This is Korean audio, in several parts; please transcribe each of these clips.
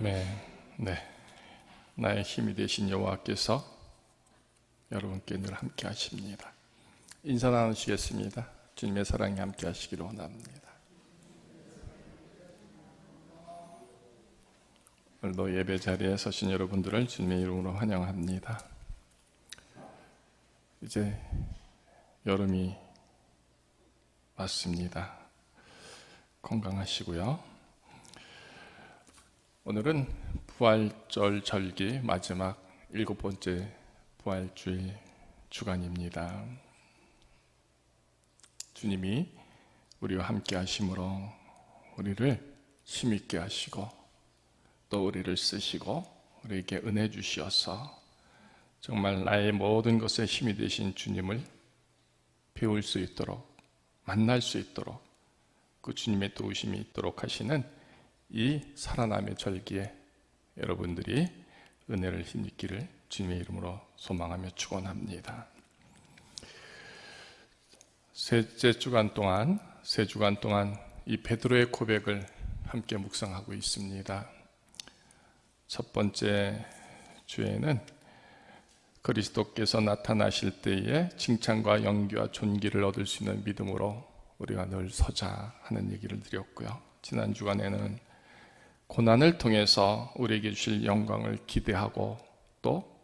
아멘. 네, 나의 힘이 되신 여호와께서 여러분께 늘 함께 하십니다. 인사 나누시겠습니다. 주님의 사랑이 함께 하시기를 원합니다. 오늘도 예배 자리에 서신 여러분들을 주님의 이름으로 환영합니다. 이제 여름이 왔습니다. 건강하시고요. 오늘은 부활절 절기 마지막 7번째 부활주의 주간입니다. 주님이 우리와 함께 하심으로 우리를 힘있게 하시고 또 우리를 쓰시고 우리에게 은혜 주시어서 정말 나의 모든 것에 힘이 되신 주님을 배울 수 있도록, 만날 수 있도록, 그 주님의 도우심이 있도록 하시는 이 살아남의 절기에 여러분들이 은혜를 힘입기를 주님의 이름으로 소망하며 축원합니다. 세 주간 동안 이 베드로의 고백을 함께 묵상하고 있습니다. 첫 번째 주에는 그리스도께서 나타나실 때에 칭찬과 영기와 존귀를 얻을 수 있는 믿음으로 우리가 늘 서자 하는 얘기를 드렸고요. 지난 주간에는 고난을 통해서 우리에게 주실 영광을 기대하고 또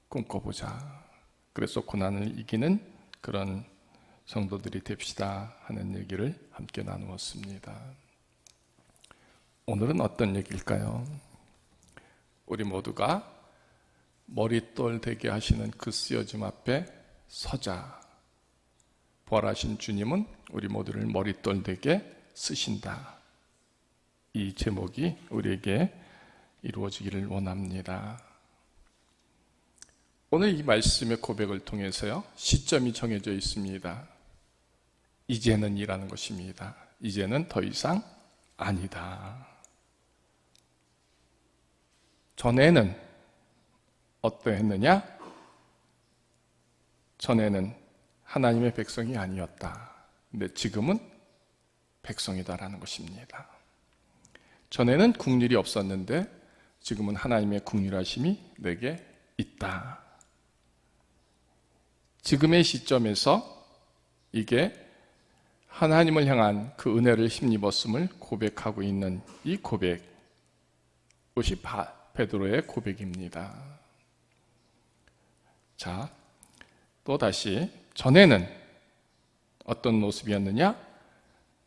꿈꿔보자. 그래서 고난을 이기는 그런 성도들이 됩시다 하는 얘기를 함께 나누었습니다. 오늘은 어떤 얘기일까요? 우리 모두가 머릿돌 되게 하시는 그 쓰여짐 앞에 서자. 부활하신 주님은 우리 모두를 머릿돌 되게 쓰신다. 이 제목이 우리에게 이루어지기를 원합니다. 오늘 이 말씀의 고백을 통해서요, 시점이 정해져 있습니다. 이제는 이라는 것입니다. 이제는 더 이상 아니다. 전에는 어떠했느냐? 전에는 하나님의 백성이 아니었다. 근데 지금은 백성이다라는 것입니다. 전에는 국률이 없었는데 지금은 하나님의 국률하심이 내게 있다. 지금의 시점에서 이게 하나님을 향한 그 은혜를 힘입었음을 고백하고 있는 이 고백, 이것이 베드로의 고백입니다. 자, 또다시 전에는 어떤 모습이었느냐?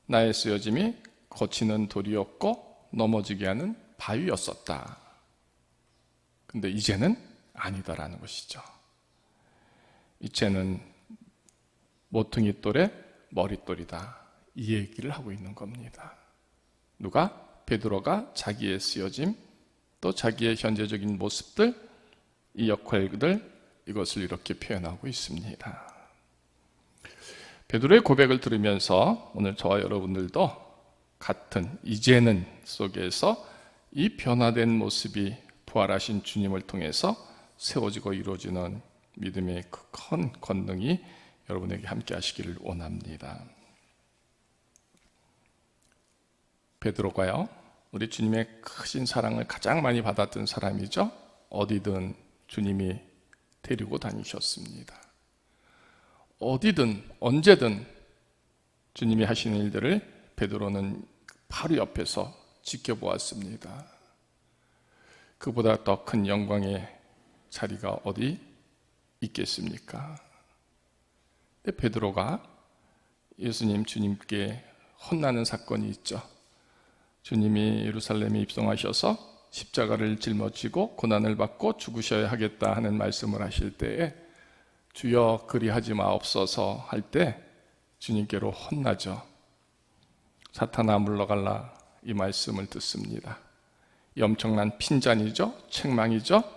나의 쓰여짐이 거치는 돌이었고 넘어지게 하는 바위였었다. 근데 이제는 아니다라는 것이죠. 이제는 모퉁이 돌의 머릿돌이다. 이 얘기를 하고 있는 겁니다. 누가? 베드로가 자기의 쓰여짐, 또 자기의 현재적인 모습들, 이 역할들, 이것을 이렇게 표현하고 있습니다. 베드로의 고백을 들으면서 오늘 저와 여러분들도 같은 이제는 속에서 이 변화된 모습이 부활하신 주님을 통해서 세워지고 이루어지는 믿음의 그 큰 권능이 여러분에게 함께 하시기를 원합니다. 베드로가요, 우리 주님의 크신 사랑을 가장 많이 받았던 사람이죠. 어디든 주님이 데리고 다니셨습니다. 어디든 언제든 주님이 하시는 일들을 베드로는 바로 옆에서 지켜보았습니다. 그보다 더 큰 영광의 자리가 어디 있겠습니까? 근데 베드로가 예수님, 주님께 혼나는 사건이 있죠. 주님이 예루살렘에 입성하셔서 십자가를 짊어지고 고난을 받고 죽으셔야 하겠다 하는 말씀을 하실 때에 주여 그리하지 마옵소서 할 때 주님께로 혼나죠. 사탄아 물러갈라, 이 말씀을 듣습니다. 이 엄청난 핀잔이죠, 책망이죠.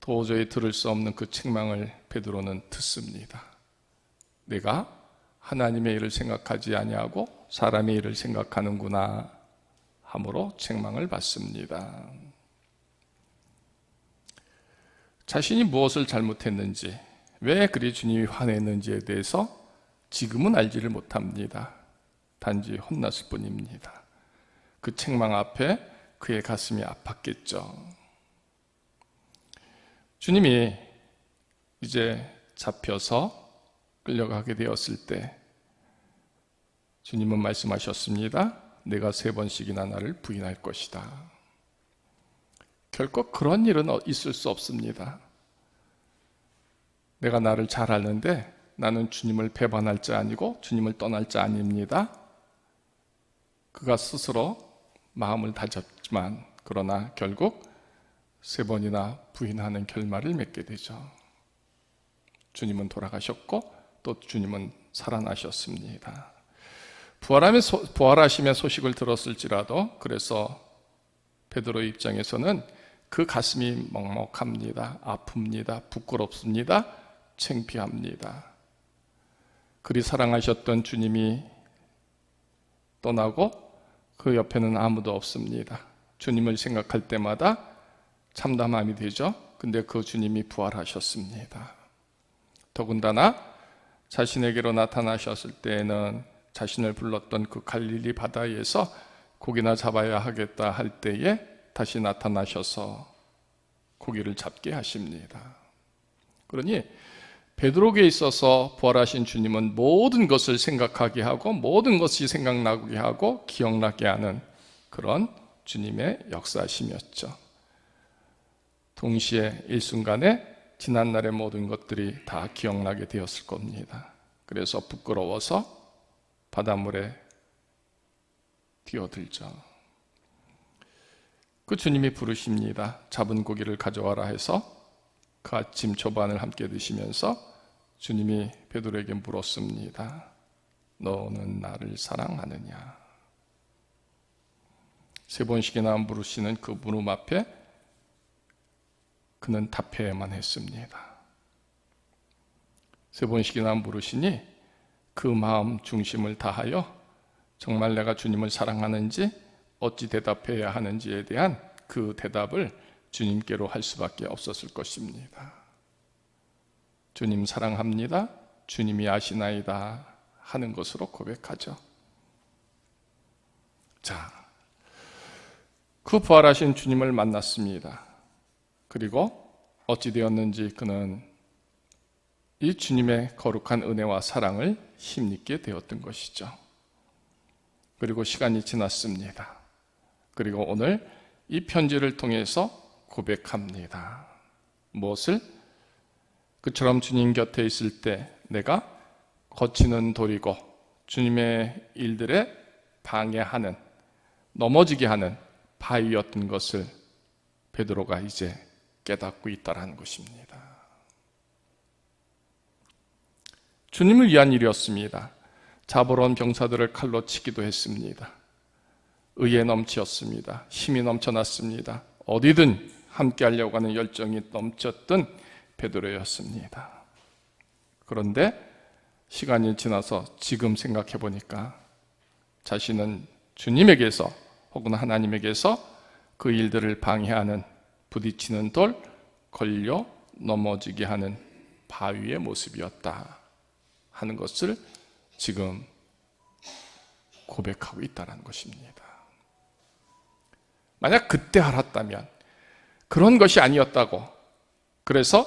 도저히 들을 수 없는 그 책망을 베드로는 듣습니다. 내가 하나님의 일을 생각하지 아니하고 사람의 일을 생각하는구나 함으로 책망을 받습니다. 자신이 무엇을 잘못했는지, 왜 그리 주님이 화냈는지에 대해서 지금은 알지를 못합니다. 단지 혼났을 뿐입니다. 그 책망 앞에 그의 가슴이 아팠겠죠. 주님이 이제 잡혀서 끌려가게 되었을 때 주님은 말씀하셨습니다. 내가 3번씩이나 나를 부인할 것이다. 결코 그런 일은 있을 수 없습니다. 내가 나를 잘 아는데 나는 주님을 배반할 자 아니고 주님을 떠날 자 아닙니다. 그가 스스로 마음을 다졌지만 그러나 결국 3번이나 부인하는 결말을 맺게 되죠. 주님은 돌아가셨고 또 주님은 살아나셨습니다. 부활하심의 소식을 들었을지라도 그래서 베드로의 입장에서는 그 가슴이 먹먹합니다. 아픕니다. 부끄럽습니다. 창피합니다. 그리 사랑하셨던 주님이 떠나고 그 옆에는 아무도 없습니다. 주님을 생각할 때마다 참담함이 되죠. 근데 그 주님이 부활하셨습니다. 더군다나 자신에게로 나타나셨을 때에는 자신을 불렀던 그 갈릴리 바다에서 고기나 잡아야 하겠다 할 때에 다시 나타나셔서 고기를 잡게 하십니다. 그러니 베드로에게 있어서 부활하신 주님은 모든 것을 생각하게 하고 모든 것이 생각나게 하고 기억나게 하는 그런 주님의 역사심이었죠. 동시에 일순간에 지난날의 모든 것들이 다 기억나게 되었을 겁니다. 그래서 부끄러워서 바닷물에 뛰어들죠. 그 주님이 부르십니다. 잡은 고기를 가져와라 해서 그 아침 조반을 함께 드시면서 주님이 베드로에게 물었습니다. 너는 나를 사랑하느냐? 3번씩이나 물으시는 그 물음 앞에 그는 답해야만 했습니다. 3번씩이나 물으시니 그 마음 중심을 다하여 정말 내가 주님을 사랑하는지 어찌 대답해야 하는지에 대한 그 대답을 주님께로 할 수밖에 없었을 것입니다. 주님 사랑합니다. 주님이 아시나이다 하는 것으로 고백하죠. 자, 그 부활하신 주님을 만났습니다. 그리고 어찌 되었는지 그는 이 주님의 거룩한 은혜와 사랑을 힘입게 되었던 것이죠. 그리고 시간이 지났습니다. 그리고 오늘 이 편지를 통해서 고백합니다. 무엇을? 그처럼 주님 곁에 있을 때 내가 거치는 돌이고 주님의 일들에 방해하는, 넘어지게 하는 바위였던 것을 베드로가 이제 깨닫고 있다는 것입니다. 주님을 위한 일이었습니다. 잡으러 온 병사들을 칼로 치기도 했습니다. 의에 넘치었습니다. 힘이 넘쳐났습니다. 어디든 함께 하려고 하는 열정이 넘쳤던 베드로였습니다. 그런데 시간이 지나서 지금 생각해 보니까 자신은 주님에게서 혹은 하나님에게서 그 일들을 방해하는, 부딪히는 돌, 걸려 넘어지게 하는 바위의 모습이었다 하는 것을 지금 고백하고 있다는 것입니다. 만약 그때 알았다면, 그런 것이 아니었다고, 그래서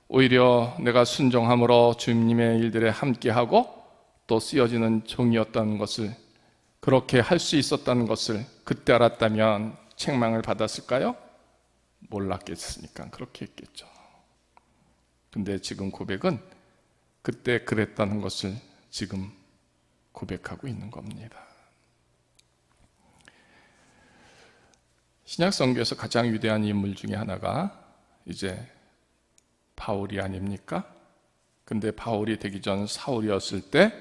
오히려 내가 순종함으로 주님의 일들에 함께하고 또 쓰여지는 종이었다는 것을, 그렇게 할 수 있었다는 것을 그때 알았다면 책망을 받았을까요? 몰랐겠으니까 그렇게 했겠죠. 근데 지금 고백은 그때 그랬다는 것을 지금 고백하고 있는 겁니다. 신약 성경에서 가장 위대한 인물 중에 하나가 이제 바울이 아닙니까? 근데 바울이 되기 전 사울이었을 때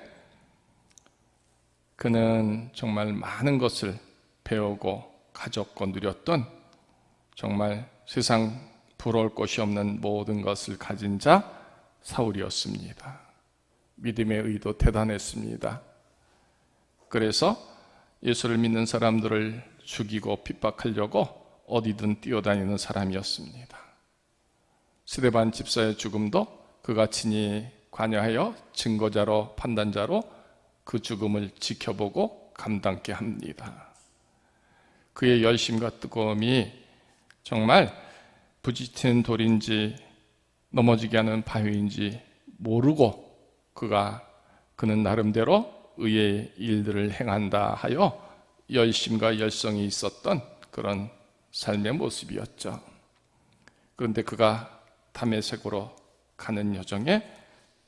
그는 정말 많은 것을 배우고 가졌고 누렸던, 정말 세상 부러울 것이 없는 모든 것을 가진 자 사울이었습니다. 믿음의 의도 대단했습니다. 그래서 예수를 믿는 사람들을 죽이고 핍박하려고 어디든 뛰어다니는 사람이었습니다. 스데반 집사의 죽음도 그가 친히 관여하여 증거자로, 판단자로 그 죽음을 지켜보고 감당케 합니다. 그의 열심과 뜨거움이 정말 부딪히는 돌인지 넘어지게 하는 바위인지 모르고 그는 나름대로 의의 일들을 행한다 하여 열심과 열성이 있었던 그런 삶의 모습이었죠. 그런데 그가 다메섹으로 가는 여정에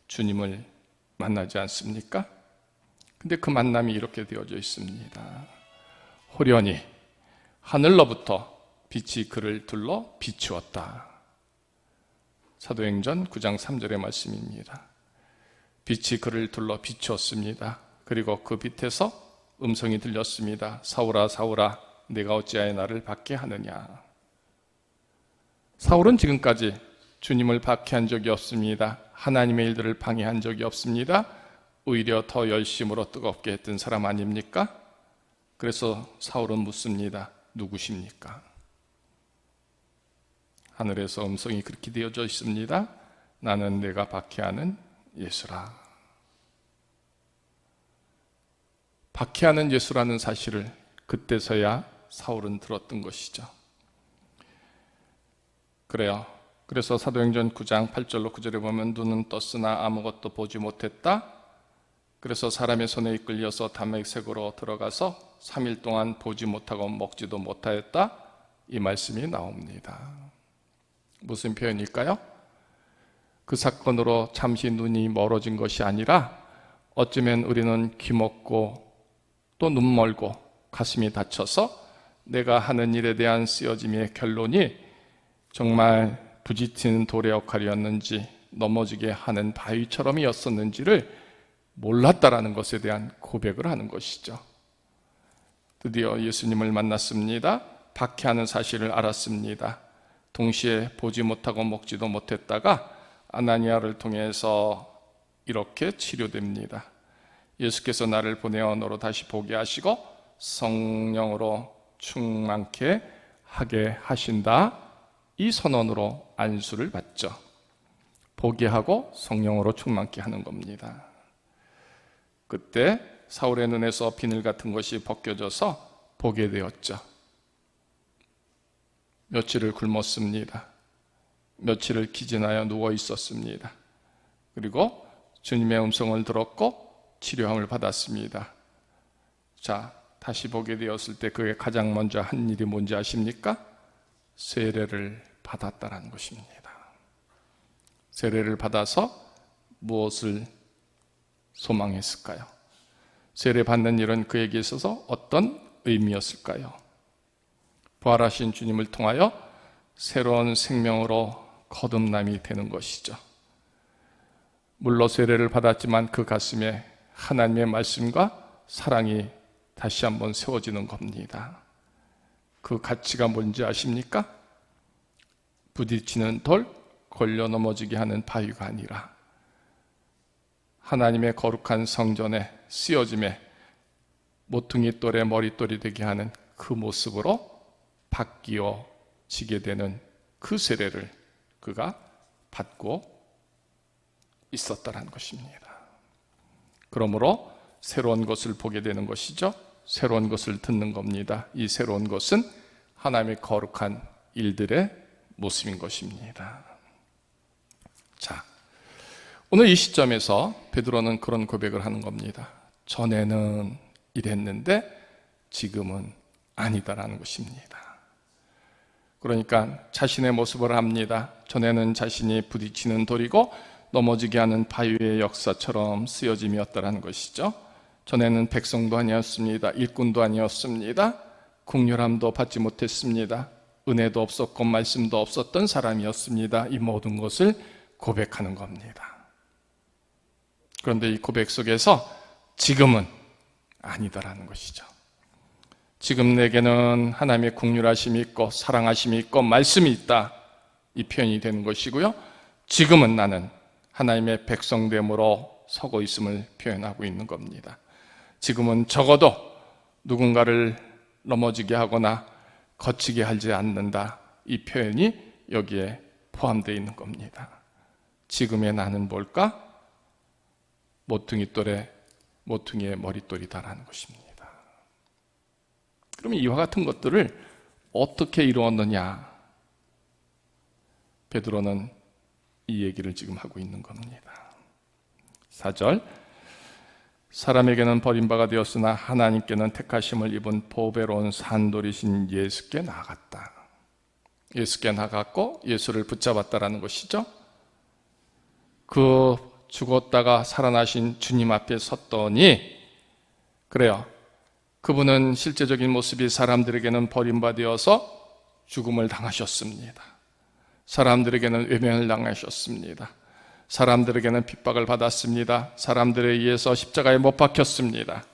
주님을 만나지 않습니까? 근데 그 만남이 이렇게 되어져 있습니다. 호련히 하늘로부터 빛이 그를 둘러 비추었다. 사도행전 9장 3절의 말씀입니다. 빛이 그를 둘러 비추었습니다. 그리고 그 빛에서 음성이 들렸습니다. 사울아 사울아 내가 어찌하여 나를 박해 하느냐. 사울은 지금까지 주님을 박해한 적이 없습니다. 하나님의 일들을 방해한 적이 없습니다. 오히려 더 열심으로 뜨겁게 했던 사람 아닙니까? 그래서 사울은 묻습니다. 누구십니까? 하늘에서 음성이 그렇게 되어져 있습니다. 나는 내가 박해하는 예수라. 박해하는 예수라는 사실을 그때서야 사울은 들었던 것이죠. 그래요. 그래서 사도행전 9장 8절로 9절에 보면 눈은 떴으나 아무것도 보지 못했다. 그래서 사람의 손에 이끌려서 다메섹으로 들어가서 3일 동안 보지 못하고 먹지도 못하였다. 이 말씀이 나옵니다. 무슨 표현일까요? 그 사건으로 잠시 눈이 멀어진 것이 아니라 어쩌면 우리는 귀먹고 또 눈 멀고 가슴이 다쳐서 내가 하는 일에 대한 쓰여짐의 결론이 정말 부딪히는 돌의 역할이었는지 넘어지게 하는 바위처럼이었었는지를 몰랐다라는 것에 대한 고백을 하는 것이죠. 드디어 예수님을 만났습니다. 박해하는 사실을 알았습니다. 동시에 보지 못하고 먹지도 못했다가 아나니아를 통해서 이렇게 치료됩니다. 예수께서 나를 보내어 너로 다시 보게 하시고 성령으로 충만케 하게 하신다. 이 선언으로 안수를 받죠. 보게 하고 성령으로 충만케 하는 겁니다. 그때 사울의 눈에서 비늘 같은 것이 벗겨져서 보게 되었죠. 며칠을 굶었습니다. 며칠을 기진하여 누워 있었습니다. 그리고 주님의 음성을 들었고 치료함을 받았습니다. 자, 다시 보게 되었을 때 그게 가장 먼저 한 일이 뭔지 아십니까? 세례를 받았다는 것입니다. 세례를 받아서 무엇을 소망했을까요? 세례 받는 일은 그에게 있어서 어떤 의미였을까요? 부활하신 주님을 통하여 새로운 생명으로 거듭남이 되는 것이죠. 물로 세례를 받았지만 그 가슴에 하나님의 말씀과 사랑이 다시 한번 세워지는 겁니다. 그 가치가 뭔지 아십니까? 부딪히는 돌, 걸려 넘어지게 하는 바위가 아니라 하나님의 거룩한 성전에 쓰여짐에 모퉁이 돌에 머릿돌이 되게 하는 그 모습으로 바뀌어지게 되는 그 세례를 그가 받고 있었다는 것입니다. 그러므로 새로운 것을 보게 되는 것이죠. 새로운 것을 듣는 겁니다. 이 새로운 것은 하나님의 거룩한 일들의 모습인 것입니다. 자, 오늘 이 시점에서 베드로는 그런 고백을 하는 겁니다. 전에는 이랬는데 지금은 아니다라는 것입니다. 그러니까 자신의 모습을 합니다. 전에는 자신이 부딪히는 돌이고 넘어지게 하는 바위의 역사처럼 쓰여짐이었다라는 것이죠. 전에는 백성도 아니었습니다. 일꾼도 아니었습니다. 국률함도 받지 못했습니다. 은혜도 없었고 말씀도 없었던 사람이었습니다. 이 모든 것을 고백하는 겁니다. 그런데 이 고백 속에서 지금은 아니다라는 것이죠. 지금 내게는 하나님의 국률하심이 있고 사랑하심이 있고 말씀이 있다. 이 표현이 되는 것이고요. 지금은 나는 하나님의 백성됨으로 서고 있음을 표현하고 있는 겁니다. 지금은 적어도 누군가를 넘어지게 하거나 거치게 하지 않는다. 이 표현이 여기에 포함되어 있는 겁니다. 지금의 나는 뭘까? 모퉁이의 머릿돌이다라는 것입니다. 그러면 이와 같은 것들을 어떻게 이루었느냐? 베드로는 이 얘기를 지금 하고 있는 겁니다. 4절, 사람에게는 버림바가 되었으나 하나님께는 택하심을 입은 보배로운 산돌이신 예수께 나아갔다. 예수께 나갔고 예수를 붙잡았다라는 것이죠. 그 죽었다가 살아나신 주님 앞에 섰더니, 그래요, 그분은 실제적인 모습이 사람들에게는 버림받아서 죽음을 당하셨습니다. 사람들에게는 외면을 당하셨습니다. 사람들에게는 핍박을 받았습니다. 사람들에 의해서 십자가에 못 박혔습니다.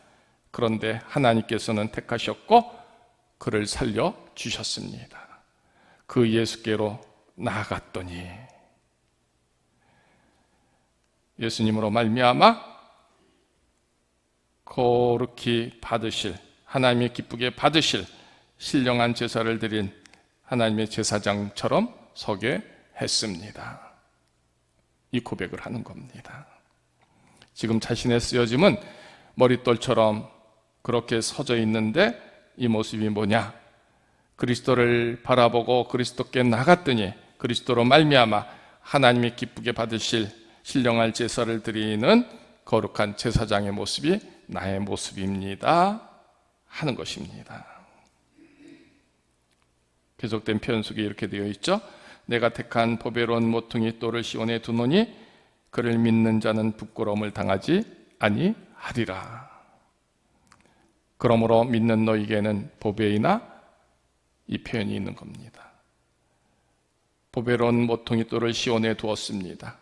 그런데 하나님께서는 택하셨고 그를 살려주셨습니다. 그 예수께로 나아갔더니 예수님으로 말미암아 거룩히 받으실, 하나님이 기쁘게 받으실 신령한 제사를 드린 하나님의 제사장처럼 서게 했습니다. 이 고백을 하는 겁니다. 지금 자신의 쓰여짐은 머릿돌처럼 그렇게 서져 있는데 이 모습이 뭐냐? 그리스도를 바라보고 그리스도께 나갔더니 그리스도로 말미암아 하나님이 기쁘게 받으실 신령할 제사를 드리는 거룩한 제사장의 모습이 나의 모습입니다 하는 것입니다. 계속된 표현 속에 이렇게 되어 있죠. 내가 택한 보배로운 모퉁이 돌을 시온에 두노니 그를 믿는 자는 부끄러움을 당하지 아니하리라. 그러므로 믿는 너희에게는 보배이나 이 표현이 있는 겁니다. 보배로운 모퉁이 돌을 시온에 두었습니다.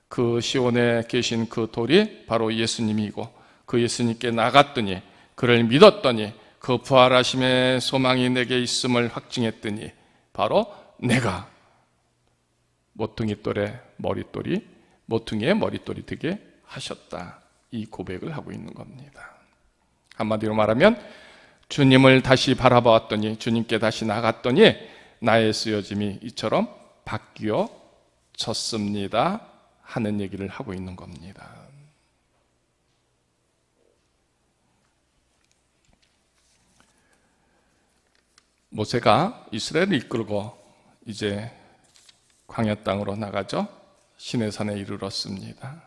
그 시온에 계신 그 돌이 바로 예수님이고 그 예수님께 나갔더니 그를 믿었더니 그 부활하심의 소망이 내게 있음을 확증했더니 바로 내가 모퉁이 돌의 머릿돌이 모퉁이의 머릿돌이 되게 하셨다. 이 고백을 하고 있는 겁니다. 한마디로 말하면 주님을 다시 바라보았더니 주님께 다시 나갔더니 나의 쓰여짐이 이처럼 바뀌어졌습니다 하는 얘기를 하고 있는 겁니다. 모세가 이스라엘을 이끌고 이제 광야 땅으로 나가죠. 시내산에 이르렀습니다.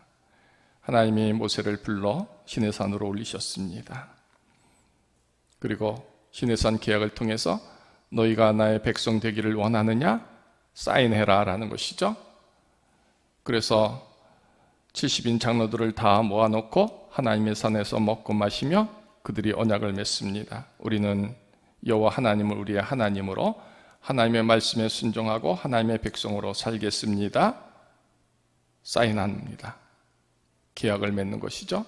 하나님이 모세를 불러 시내산으로 올리셨습니다. 그리고 시내산 계약을 통해서 너희가 나의 백성 되기를 원하느냐? 사인해라 라는 것이죠. 그래서 70인 장로들을 다 모아놓고 하나님의 산에서 먹고 마시며 그들이 언약을 맺습니다. 우리는 여호와 하나님을 우리의 하나님으로 하나님의 말씀에 순종하고 하나님의 백성으로 살겠습니다. 사인합니다. 계약을 맺는 것이죠.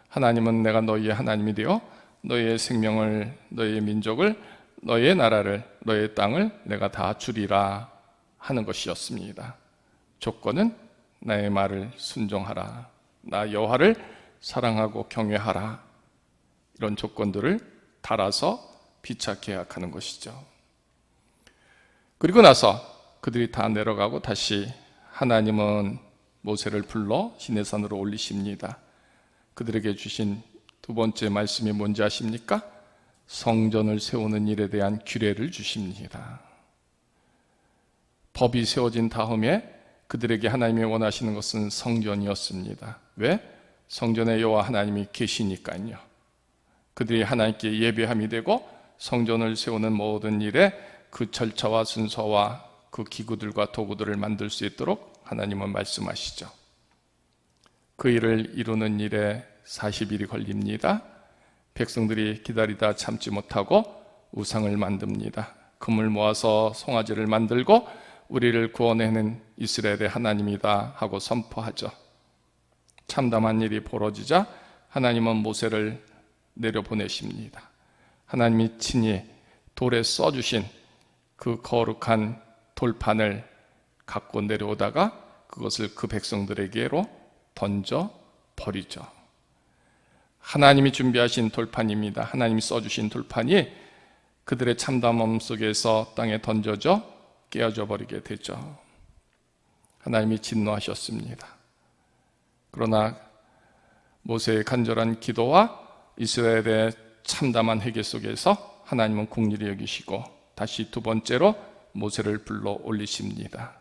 하나님은 내가 너희의 하나님이 되어 너희의 생명을, 너희의 민족을, 너희의 나라를, 너희의 땅을 내가 다 주리라 하는 것이었습니다. 조건은 나의 말을 순종하라. 나 여호와를 사랑하고 경외하라. 이런 조건들을 달아서 피차 계약하는 것이죠. 그리고 나서 그들이 다 내려가고 다시 하나님은 모세를 불러 시내산으로 올리십니다. 그들에게 주신 두 번째 말씀이 뭔지 아십니까? 성전을 세우는 일에 대한 규례를 주십니다. 법이 세워진 다음에 그들에게 하나님이 원하시는 것은 성전이었습니다. 왜? 성전에 여호와 하나님이 계시니까요. 그들이 하나님께 예배함이 되고 성전을 세우는 모든 일에 그 절차와 순서와 그 기구들과 도구들을 만들 수 있도록 하나님은 말씀하시죠. 그 일을 이루는 일에 40일이 걸립니다. 백성들이 기다리다 참지 못하고 우상을 만듭니다. 금을 모아서 송아지를 만들고 우리를 구원해낸 이스라엘의 하나님이다 하고 선포하죠. 참담한 일이 벌어지자 하나님은 모세를 내려보내십니다. 하나님이 친히 돌에 써주신 그 거룩한 돌판을 갖고 내려오다가 그것을 그 백성들에게로 던져 버리죠. 하나님이 준비하신 돌판입니다. 하나님이 써주신 돌판이 그들의 참담함 속에서 땅에 던져져 깨어져 버리게 되죠. 하나님이 진노하셨습니다. 그러나 모세의 간절한 기도와 이스라엘의 참담한 회개 속에서 하나님은 긍휼히 여기시고 다시 두 번째로 모세를 불러 올리십니다.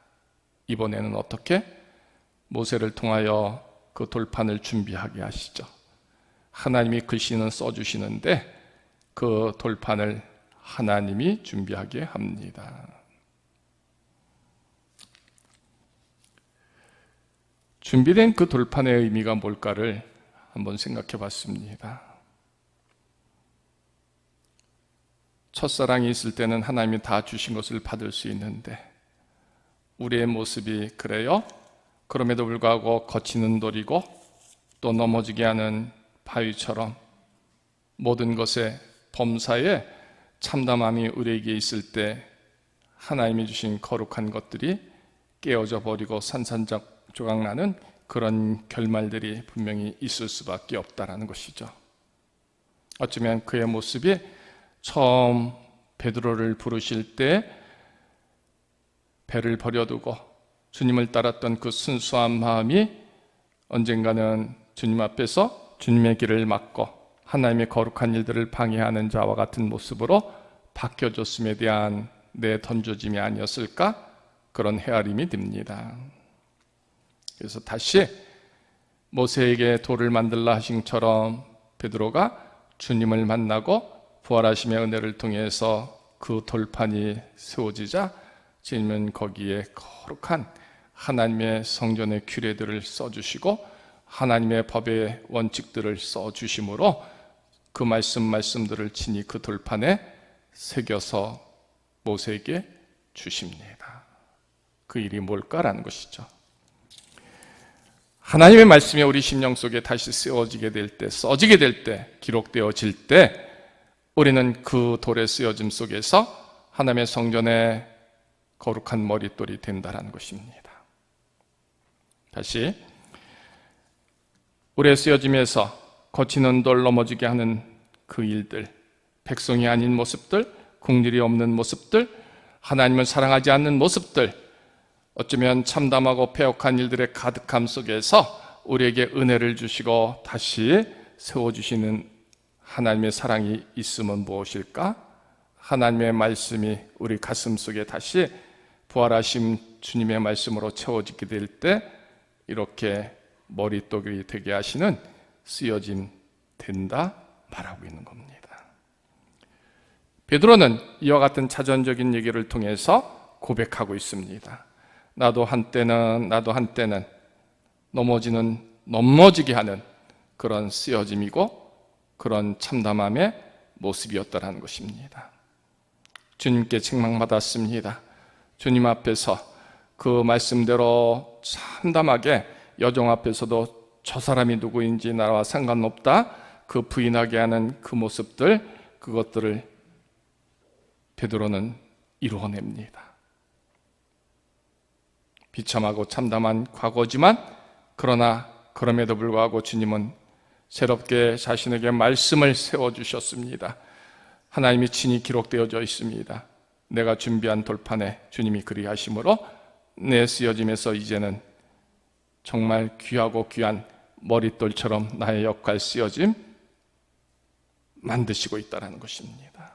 이번에는 어떻게? 모세를 통하여 그 돌판을 준비하게 하시죠. 하나님이 글씨는 써주시는데 그 돌판을 하나님이 준비하게 합니다. 준비된 그 돌판의 의미가 뭘까를 한번 생각해 봤습니다. 첫사랑이 있을 때는 하나님이 다 주신 것을 받을 수 있는데 우리의 모습이 그래요? 그럼에도 불구하고 거치는 돌이고 또 넘어지게 하는 바위처럼 모든 것에 범사에 참담함이 우리에게 있을 때 하나님이 주신 거룩한 것들이 깨어져 버리고 산산조각나는 그런 결말들이 분명히 있을 수밖에 없다는 것이죠. 어쩌면 그의 모습이 처음 베드로를 부르실 때 배를 버려두고 주님을 따랐던 그 순수한 마음이 언젠가는 주님 앞에서 주님의 길을 막고 하나님의 거룩한 일들을 방해하는 자와 같은 모습으로 바뀌어졌음에 대한 내 던져짐이 아니었을까? 그런 헤아림이 듭니다. 그래서 다시 모세에게 돌을 만들라 하신 것처럼 베드로가 주님을 만나고 부활하심의 은혜를 통해서 그 돌판이 세워지자 주님은 거기에 거룩한 하나님의 성전의 규례들을 써주시고 하나님의 법의 원칙들을 써주심으로 그 말씀들을 친히 그 돌판에 새겨서 모세에게 주십니다. 그 일이 뭘까라는 것이죠. 하나님의 말씀이 우리 심령 속에 다시 쓰여지게 될 때, 써지게 될 때, 기록되어질 때 우리는 그 돌의 쓰여짐 속에서 하나님의 성전의 거룩한 머릿돌이 된다는 것입니다. 다시 우리의 쓰여짐에서 거치는 돌 넘어지게 하는 그 일들, 백성이 아닌 모습들, 긍휼이 없는 모습들, 하나님을 사랑하지 않는 모습들, 어쩌면 참담하고 패역한 일들의 가득함 속에서 우리에게 은혜를 주시고 다시 세워주시는 하나님의 사랑이 있으면 무엇일까? 하나님의 말씀이 우리 가슴 속에 다시 부활하신 주님의 말씀으로 채워지게 될 때 이렇게 머릿독이 되게 하시는 쓰여짐 된다 말하고 있는 겁니다. 베드로는 이와 같은 자전적인 얘기를 통해서 고백하고 있습니다. 나도 한때는 넘어지게 하는 그런 쓰여짐이고 그런 참담함의 모습이었다라는 것입니다. 주님께 책망받았습니다. 주님 앞에서 그 말씀대로 참담하게 여종 앞에서도 저 사람이 누구인지 나와 상관없다 그 부인하게 하는 그 모습들, 그것들을 베드로는 이루어냅니다. 비참하고 참담한 과거지만 그러나 그럼에도 불구하고 주님은 새롭게 자신에게 말씀을 세워주셨습니다. 하나님이 친히 기록되어져 있습니다. 내가 준비한 돌판에 주님이 그리하심으로 내 쓰여짐에서 이제는 정말 귀하고 귀한 머릿돌처럼 나의 역할 쓰여짐 만드시고 있다는 것입니다.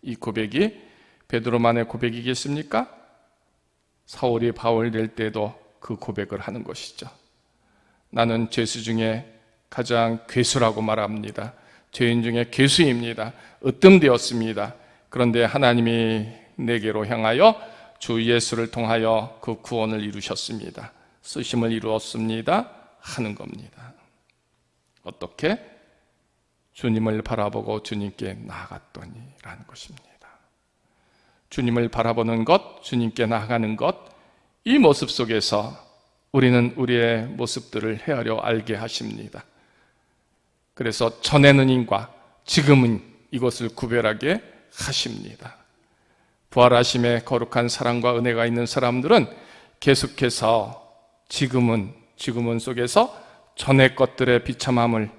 이 고백이 베드로만의 고백이겠습니까? 사울이 바울 될 때도 그 고백을 하는 것이죠. 나는 죄수 중에 가장 괴수라고 말합니다. 죄인 중에 괴수입니다. 으뜸되었습니다. 그런데 하나님이 내게로 향하여 주 예수를 통하여 그 구원을 이루셨습니다. 쓰심을 이루었습니다. 하는 겁니다. 어떻게? 주님을 바라보고 주님께 나아갔더니 라는 것입니다. 주님을 바라보는 것, 주님께 나아가는 것, 이 모습 속에서 우리는 우리의 모습들을 헤아려 알게 하십니다. 그래서 전에는 인과 지금은 이것을 구별하게 하십니다. 부활하심의 거룩한 사랑과 은혜가 있는 사람들은 계속해서 지금은 속에서 전의 것들의 비참함을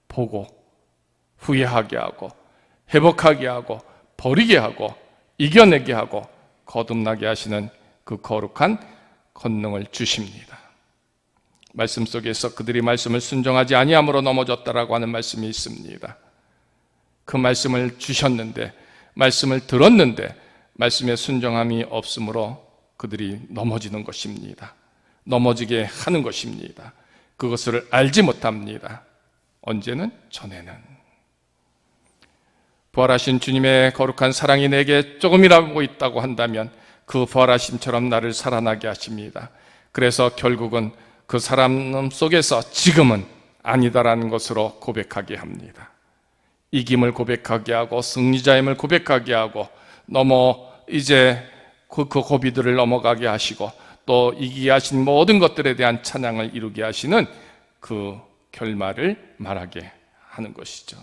보고 후회하게 하고 회복하게 하고 버리게 하고 이겨내게 하고 거듭나게 하시는 그 거룩한 권능을 주십니다. 말씀 속에서 그들이 말씀을 순종하지 아니함으로 넘어졌다라고 하는 말씀이 있습니다. 그 말씀을 주셨는데, 말씀을 들었는데 말씀에 순종함이 없으므로 그들이 넘어지는 것입니다. 넘어지게 하는 것입니다. 그것을 알지 못합니다. 언제는? 전에는. 부활하신 주님의 거룩한 사랑이 내게 조금이라도 있다고 한다면 그 부활하심처럼 나를 살아나게 하십니다. 그래서 결국은 그 사람 속에서 지금은 아니다라는 것으로 고백하게 합니다. 이김을 고백하게 하고 승리자임을 고백하게 하고 이제 그 고비들을 넘어가게 하시고 또 이기게 하신 모든 것들에 대한 찬양을 이루게 하시는 그 결말을 말하게 하는 것이죠.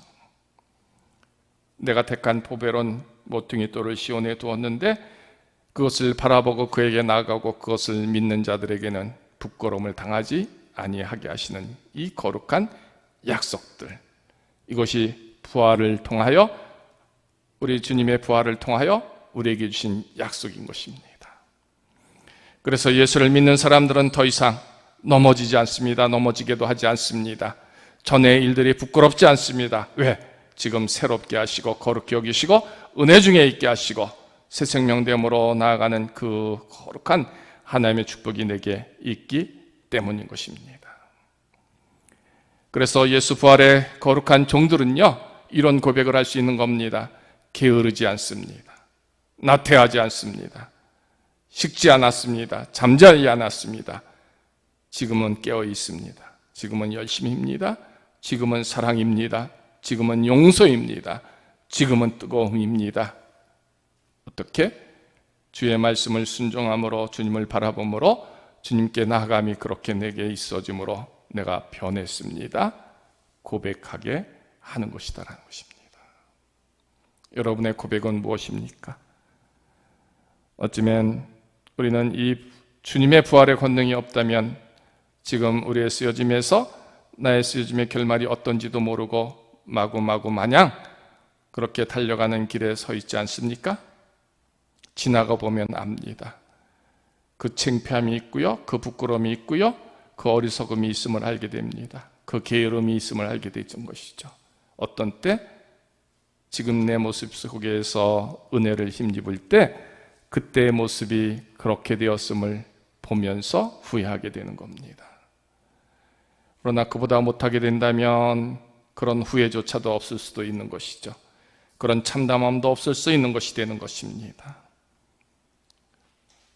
내가 택한 보배론 모퉁이 돌을 시온에 두었는데 그것을 바라보고 그에게 나아가고 그것을 믿는 자들에게는 부끄러움을 당하지 아니하게 하시는 이 거룩한 약속들, 이것이 부활을 통하여, 우리 주님의 부활을 통하여 우리에게 주신 약속인 것입니다. 그래서 예수를 믿는 사람들은 더 이상 넘어지지 않습니다. 넘어지게도 하지 않습니다. 전의 일들이 부끄럽지 않습니다. 왜? 지금 새롭게 하시고 거룩히 여기시고 은혜 중에 있게 하시고 새 생명됨으로 나아가는 그 거룩한 하나님의 축복이 내게 있기 때문인 것입니다. 그래서 예수 부활의 거룩한 종들은요, 이런 고백을 할 수 있는 겁니다. 게으르지 않습니다. 나태하지 않습니다. 식지 않았습니다. 잠자지 않았습니다. 지금은 깨어 있습니다. 지금은 열심입니다. 지금은 사랑입니다. 지금은 용서입니다. 지금은 뜨거움입니다. 어떻게? 주의 말씀을 순종함으로, 주님을 바라봄으로, 주님께 나아감이 그렇게 내게 있어짐으로 내가 변했습니다. 고백하게 하는 것이다라는 것입니다. 여러분의 고백은 무엇입니까? 어쩌면 우리는 이 주님의 부활의 권능이 없다면 지금 우리의 쓰여짐에서 나의 쓰여짐의 결말이 어떤지도 모르고 마구마구 마냥 그렇게 달려가는 길에 서 있지 않습니까? 지나가 보면 압니다. 그 창피함이 있고요, 그 부끄러움이 있고요, 그 어리석음이 있음을 알게 됩니다. 그 게으름이 있음을 알게 되는 것이죠. 어떤 때? 지금 내 모습 속에서 은혜를 힘입을 때 그때의 모습이 그렇게 되었음을 보면서 후회하게 되는 겁니다. 그러나 그보다 못하게 된다면 그런 후회조차도 없을 수도 있는 것이죠. 그런 참담함도 없을 수 있는 것이 되는 것입니다.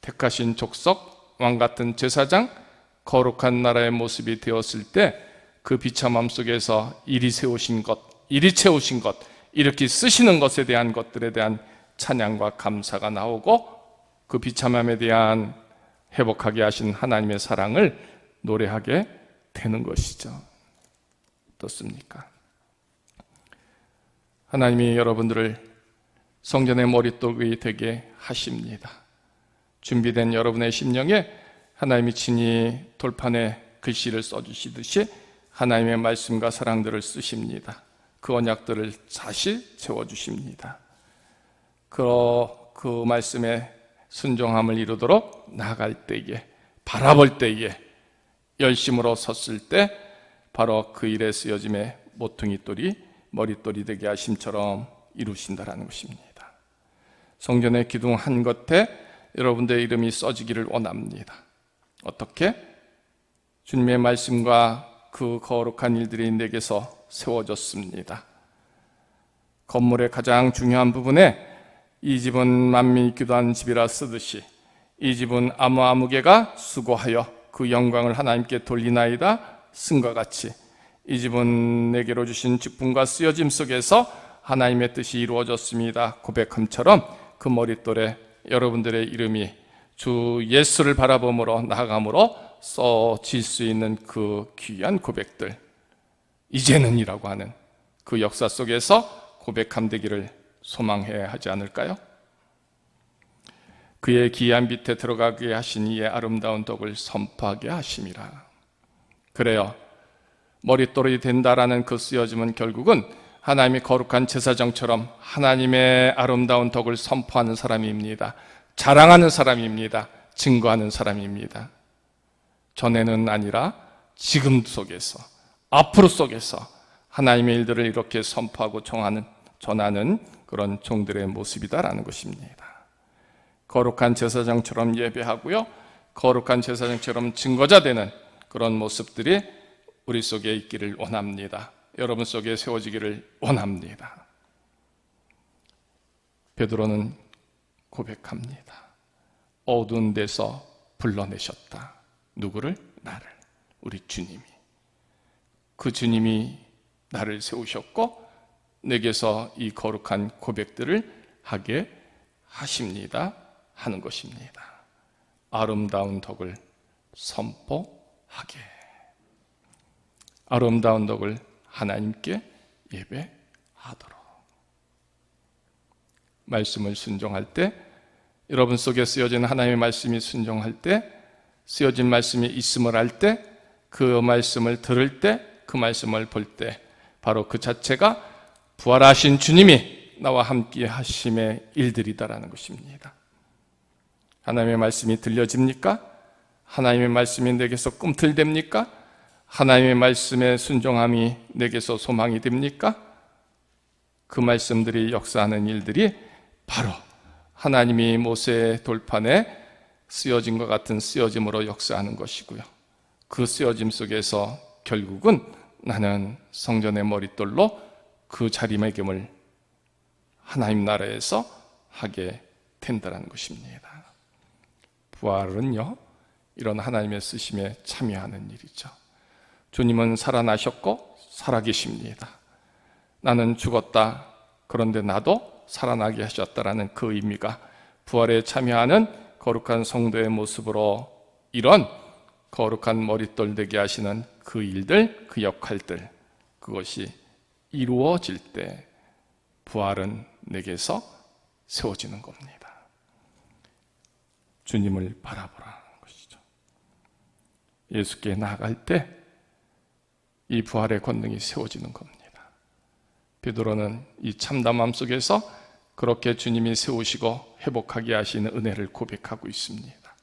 택하신 족속, 왕같은 제사장, 거룩한 나라의 모습이 되었을 때 그 비참함 속에서 이리 세우신 것, 이리 채우신 것, 이렇게 쓰시는 것에 대한 것들에 대한 찬양과 감사가 나오고 그 비참함에 대한 회복하게 하신 하나님의 사랑을 노래하게 되는 것이죠. 어떻습니까? 하나님이 여러분들을 성전의 머릿돌이 되게 하십니다. 준비된 여러분의 심령에 하나님이 친히 돌판에 글씨를 써주시듯이 하나님의 말씀과 사랑들을 쓰십니다. 그 언약들을 다시 채워주십니다. 그 말씀에 순종함을 이루도록 나아갈 때에, 바라볼 때에, 열심으로 섰을 때 바로 그 일에 쓰여짐의 모퉁이돌이 머릿돌이 되게 하심처럼 이루신다라는 것입니다. 성전의 기둥 한 겉에 여러분들의 이름이 써지기를 원합니다. 어떻게? 주님의 말씀과 그 거룩한 일들이 내게서 세워졌습니다. 건물의 가장 중요한 부분에 이 집은 만민이 기도하는 집이라 쓰듯이 이 집은 아무개가 수고하여 그 영광을 하나님께 돌리나이다 쓴과 같이 이 집은 내게로 주신 직분과 쓰여짐 속에서 하나님의 뜻이 이루어졌습니다 고백함처럼 그 머릿돌에 여러분들의 이름이 주 예수를 바라봄으로 나아감으로 써질 수 있는 그 귀한 고백들, 이제는이라고 하는 그 역사 속에서 고백함 되기를 소망해야 하지 않을까요? 그의 기한 밑에 들어가게 하신 이의 아름다운 덕을 선포하게 하심이라. 그래요, 머릿돌이 된다라는 그 쓰여짐은 결국은 하나님이 거룩한 제사장처럼 하나님의 아름다운 덕을 선포하는 사람입니다. 자랑하는 사람입니다. 증거하는 사람입니다. 전에는 아니라 지금 속에서, 앞으로 속에서 하나님의 일들을 이렇게 선포하고 정하는 전하는 그런 종들의 모습이다라는 것입니다. 거룩한 제사장처럼 예배하고요, 거룩한 제사장처럼 증거자 되는 그런 모습들이 우리 속에 있기를 원합니다. 여러분 속에 세워지기를 원합니다. 베드로는 고백합니다. 어두운 데서 불러내셨다. 누구를? 나를. 우리 주님이. 그 주님이 나를 세우셨고 내게서 이 거룩한 고백들을 하게 하십니다 하는 것입니다. 아름다운 덕을 선포하게. 아름다운 덕을 하나님께 예배하도록. 말씀을 순종할 때, 여러분 속에 쓰여진 하나님의 말씀이 순종할 때, 쓰여진 말씀이 있음을 알 때, 그 말씀을 들을 때, 그 말씀을 볼 때, 바로 그 자체가 부활하신 주님이 나와 함께 하심의 일들이다라는 것입니다. 하나님의 말씀이 들려집니까? 하나님의 말씀이 내게서 꿈틀댑니까? 하나님의 말씀에 순종함이 내게서 소망이 됩니까? 그 말씀들이 역사하는 일들이 바로 하나님이 모세의 돌판에 쓰여진 것 같은 쓰여짐으로 역사하는 것이고요. 그 쓰여짐 속에서 결국은 나는 성전의 머릿돌로 그 자리매김을 하나님 나라에서 하게 된다는 것입니다. 부활은요, 이런 하나님의 쓰심에 참여하는 일이죠. 주님은 살아나셨고 살아계십니다. 나는 죽었다. 그런데 나도 살아나게 하셨다라는 그 의미가 부활에 참여하는 거룩한 성도의 모습으로 이런 거룩한 머릿돌 되게 하시는 그 일들, 그 역할들, 그것이 이루어질 때 부활은 내게서 세워지는 겁니다. 주님을 바라보라는 것이죠. 예수께 나아갈 때 이 부활의 권능이 세워지는 겁니다. 베드로는 이 참담함 속에서 그렇게 주님이 세우시고 회복하게 하시는 은혜를 고백하고 있습니다.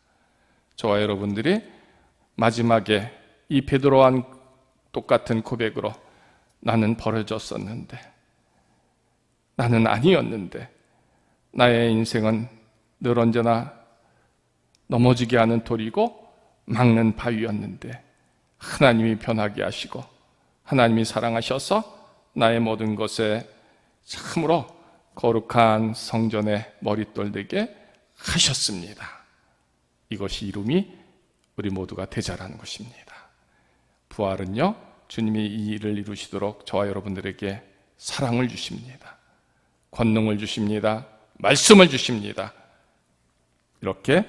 저와 여러분들이 마지막에 이 베드로와 똑같은 고백으로 나는 버려졌었는데, 나는 아니었는데, 나의 인생은 늘 언제나 넘어지게 하는 돌이고 막는 바위였는데 하나님이 변하게 하시고 하나님이 사랑하셔서 나의 모든 것에 참으로 거룩한 성전의 머릿돌 되게 하셨습니다. 이것이 이름이 우리 모두가 되자라는 것입니다. 부활은요, 주님이 이 일을 이루시도록 저와 여러분들에게 사랑을 주십니다. 권능을 주십니다. 말씀을 주십니다. 이렇게